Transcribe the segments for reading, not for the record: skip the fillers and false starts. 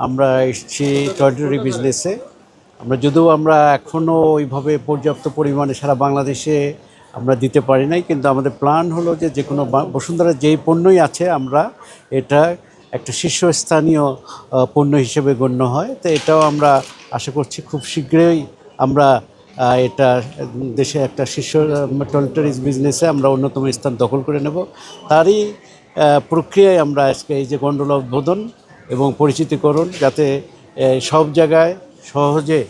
আমরা এসেছি টয়লেটরি বিজনেসে। যদিও আমরা এখনও ওইভাবে পর্যাপ্ত পরিমাণে সারা বাংলাদেশে আমরা দিতে পারি নাই, কিন্তু আমাদের প্ল্যান হলো যে কোনো বসুন্ধরা যেই পণ্যই আছে আমরা এটা একটা শীর্ষস্থানীয় পণ্য হিসেবে গণ্য হয়। তো এটাও আমরা আশা করছি খুব শীঘ্রই আমরা এটা দেশে একটা শীর্ষ টয়লেটরিজ বিজনেসে আমরা অন্যতম স্থান দখল করে নেব। তারই প্রক্রিয়ায় আমরা আজকে এই যে গন্ডোলা উদ্বোধন এবং পরিচিতিকরণ, যাতে সব জায়গায় সহজে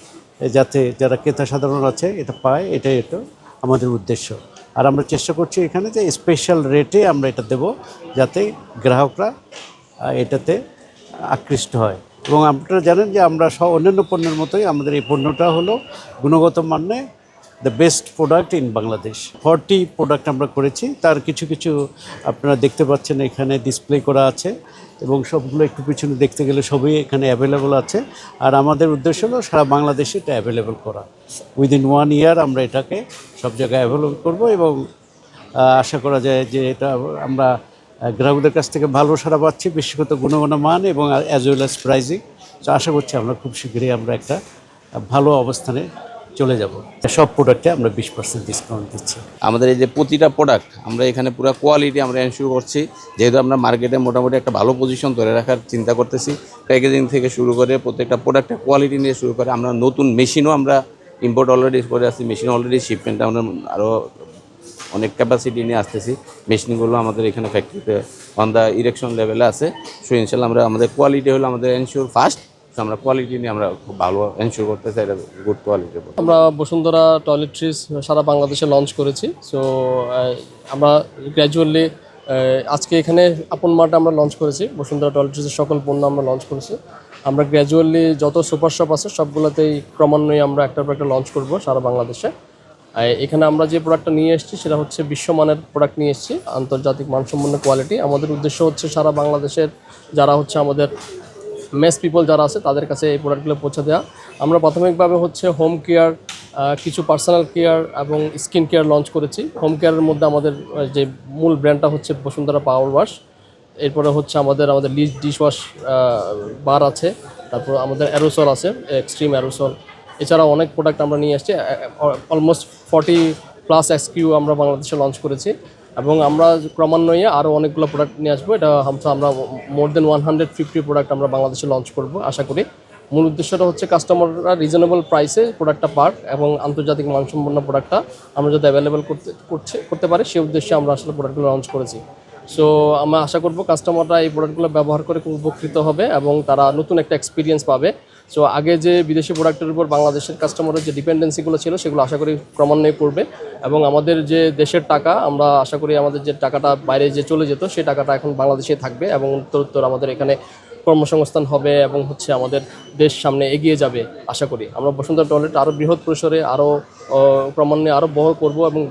যাতে যারা ক্রেতা সাধারণ আছে এটা পায়, এটাই এটা আমাদের উদ্দেশ্য। আর আমরা চেষ্টা করছি এখানে যে স্পেশাল রেটে আমরা এটা দেব, যাতে গ্রাহকরা এটাতে আকৃষ্ট হয়। এবং আপনারা জানেন যে আমরা অন্যান্য পণ্যের মতোই আমাদের এই পণ্যটা হলো গুণগত মানে the best product in Bangladesh. 40 product আমরা করেছি, তার কিছু কিছু আপনারা দেখতে পাচ্ছেন এখানে ডিসপ্লে করা আছে, এবং সবগুলো একটু পিছনে দেখতে গেলে সবই এখানে অ্যাভেলেবল আছে। আর আমাদের উদ্দেশ্য হলো সারা বাংলাদেশে এটা অ্যাভেলেবল করা। উইদিন 1 ইয়ার আমরা এটাকে সব জায়গায় অ্যাভেলেবল করব, এবং আশা করা যায় যে এটা আমরা গ্রাহকদের কাছ থেকে ভালো সাড়া পাচ্ছি, বিশেষত গুণগত মান এবং অ্যাজ ওয়েল অ্যাজ প্রাইজিং। তো আশা করছি আমরা খুব শীঘ্রই আমরা একটা ভালো অবস্থানে চলে যাব। সব প্রোডাক্টে আমরা 20% ডিসকাউন্ট দিচ্ছি। আমাদের এই যে প্রতিটা প্রোডাক্ট আমরা এখানে পুরো কোয়ালিটি আমরা এনশিওর করছি, যেহেতু আমরা মার্কেটে মোটামুটি একটা ভালো পজিশন ধরে রাখার চিন্তা করতেছি। প্যাকেজিং থেকে শুরু করে প্রত্যেকটা প্রোডাক্টের কোয়ালিটি নিয়ে শুরু করে আমরা নতুন মেশিনও আমরা ইম্পোর্ট অলরেডি করে আসছি, মেশিন অলরেডি শিপমেন্ট আমরা আরও অনেক ক্যাপাসিটি নিয়ে আসতেছি। মেশিনগুলো আমাদের এখানে ফ্যাক্টরিতে অন দ্য ইরেকশন লেভেলে আছে। সো ইনশাল্লাহ আমরা আমাদের কোয়ালিটি হলো আমাদের এনশিওর ফার্স্ট। আমরা কোয়ালিটি নিয়ে আমরা খুব ভালো এনশিওর করতে চাই, এটা গুড কোয়ালিটি। আমরা বসুন্ধরা টয়লেট্রিজ সারা বাংলাদেশে লঞ্চ করেছি। সো আমরা গ্র্যাজুয়ালি আজকে এখানে আপন মার্টে আমরা লঞ্চ করেছি। বসুন্ধরা টয়লেট্রিজের সকল পণ্য আমরা লঞ্চ করেছি। আমরা গ্র্যাজুয়ালি যত সুপার শপ আছে সবগুলোতেই ক্রমান্বয়ে আমরা একটার পর একটা লঞ্চ করব সারা বাংলাদেশে। এখানে আমরা যে প্রোডাক্টটা নিয়ে এসেছি সেটা হচ্ছে বিশ্বমানের প্রোডাক্ট নিয়ে এসেছি, আন্তর্জাতিক মানসম্পন্ন কোয়ালিটি। আমাদের উদ্দেশ্য হচ্ছে সারা বাংলাদেশের যারা হচ্ছে আমাদের মেস পিপল যারা আছে তাদের কাছে এই প্রোডাক্টগুলো পৌঁছে দেওয়া। আমরা প্রাথমিকভাবে হচ্ছে হোম কেয়ার, কিছু পার্সোনাল কেয়ার এবং স্কিন কেয়ার লঞ্চ করেছি। হোম কেয়ারের মধ্যে আমাদের যে মূল ব্র্যান্ডটা হচ্ছে বসুন্ধরা পাওয়ার ওয়াশ। এরপরে হচ্ছে আমাদের লিজ ডিশওয়াশ বার আছে, তারপর আমাদের অ্যারোসল আছে, এক্সট্রিম অ্যারোসল। এছাড়াও অনেক প্রোডাক্ট আমরা নিয়ে এসেছি, অলমোস্ট 40+ SKU আমরা বাংলাদেশে লঞ্চ করেছি, এবং আমরা ক্রমান্বয়ে আরও অনেকগুলো প্রোডাক্ট নিয়ে আসবো। এটা আমরা মোর দেন 150 প্রোডাক্ট আমরা বাংলাদেশে লঞ্চ করব আশা করি। মূল উদ্দেশ্যটা হচ্ছে কাস্টমাররা রিজনেবল প্রাইসে প্রোডাক্টটা পাক, এবং আন্তর্জাতিক মানসম্পন্ন প্রোডাক্টটা আমরা যাতে অ্যাভেলেবেল করতে পারি সেই উদ্দেশ্যে আমরা আসলে প্রোডাক্টগুলো লঞ্চ করেছি। সো আমরা আশা করব কাস্টমাররা এই প্রোডাক্টগুলো ব্যবহার করে খুব উপকৃত হবে এবং তারা নতুন একটা এক্সপিরিয়েন্স পাবে। সো আগে যে বিদেশি প্রোডাক্টের উপর বাংলাদেশের কাস্টমারের যে ডিপেন্ডেন্সিগুলো ছিল সেগুলো আশা করি ক্রমান্বয়ে পড়বে, এবং আমাদের যে দেশের টাকা আমরা আশা করি আমাদের যে টাকাটা বাইরে যে চলে যেত সেই টাকাটা এখন বাংলাদেশে থাকবে, এবং উত্তরোত্তর আমাদের এখানে কর্মসংস্থান হবে এবং হচ্ছে আমাদের দেশ সামনে এগিয়ে যাবে আশা করি। আমরা বসুন্ধরা টয়লেট আরও বৃহৎ পরিসরে আরও ক্রমান্বয়ে আরও বড় করব, এবং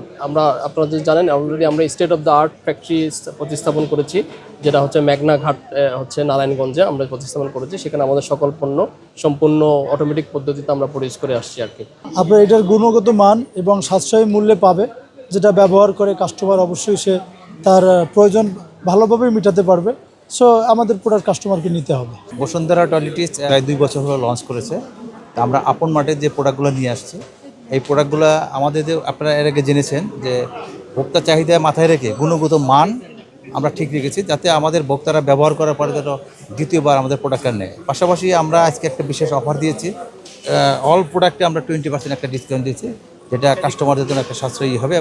আপনারা যে জানেন অলরেডি আমরা state of the art factory প্রতিস্থাপন করেছি, যেটা হচ্ছে মেঘনা ঘাট হচ্ছে নারায়ণগঞ্জে আমরা প্রতিস্থাপন করেছি। সেখানে আমাদের সকল পণ্য সম্পূর্ণ অটোমেটিক পদ্ধতিতে আমরা প্রডিউস করে আসছি আর কি। আপনার এটার গুণগত মান এবং সাশ্রয়ী মূল্যে পাবে, যেটা ব্যবহার করে কাস্টমার অবশ্যই সে তার প্রয়োজন ভালোভাবে মেটাতে পারবে। সো আমাদের প্রোডাক্ট কাস্টমারকে নিতে হবে। বসুন্ধরা টয়লেট্রিজ প্রায় 2 বছর হলো লঞ্চ করেছে। তা আমরা আপন মার্টের যে প্রোডাক্টগুলো নিয়ে আসছি, এই প্রোডাক্টগুলো আমাদের আপনারা এর আগে জেনেছেন যে ভোক্তা চাহিদা মাথায় রেখে গুণগত মান আমরা ঠিক রেখেছি, যাতে আমাদের ভোক্তারা ব্যবহার করার পরে যেন দ্বিতীয়বার আমাদের প্রোডাক্টটা নেয়। পাশাপাশি আমরা আজকে একটা বিশেষ অফার দিয়েছি, অল প্রোডাক্টে আমরা 20% একটা ডিসকাউন্ট দিয়েছি, যেটা কাস্টমারদের জন্য একটা সাশ্রয়ী হবে।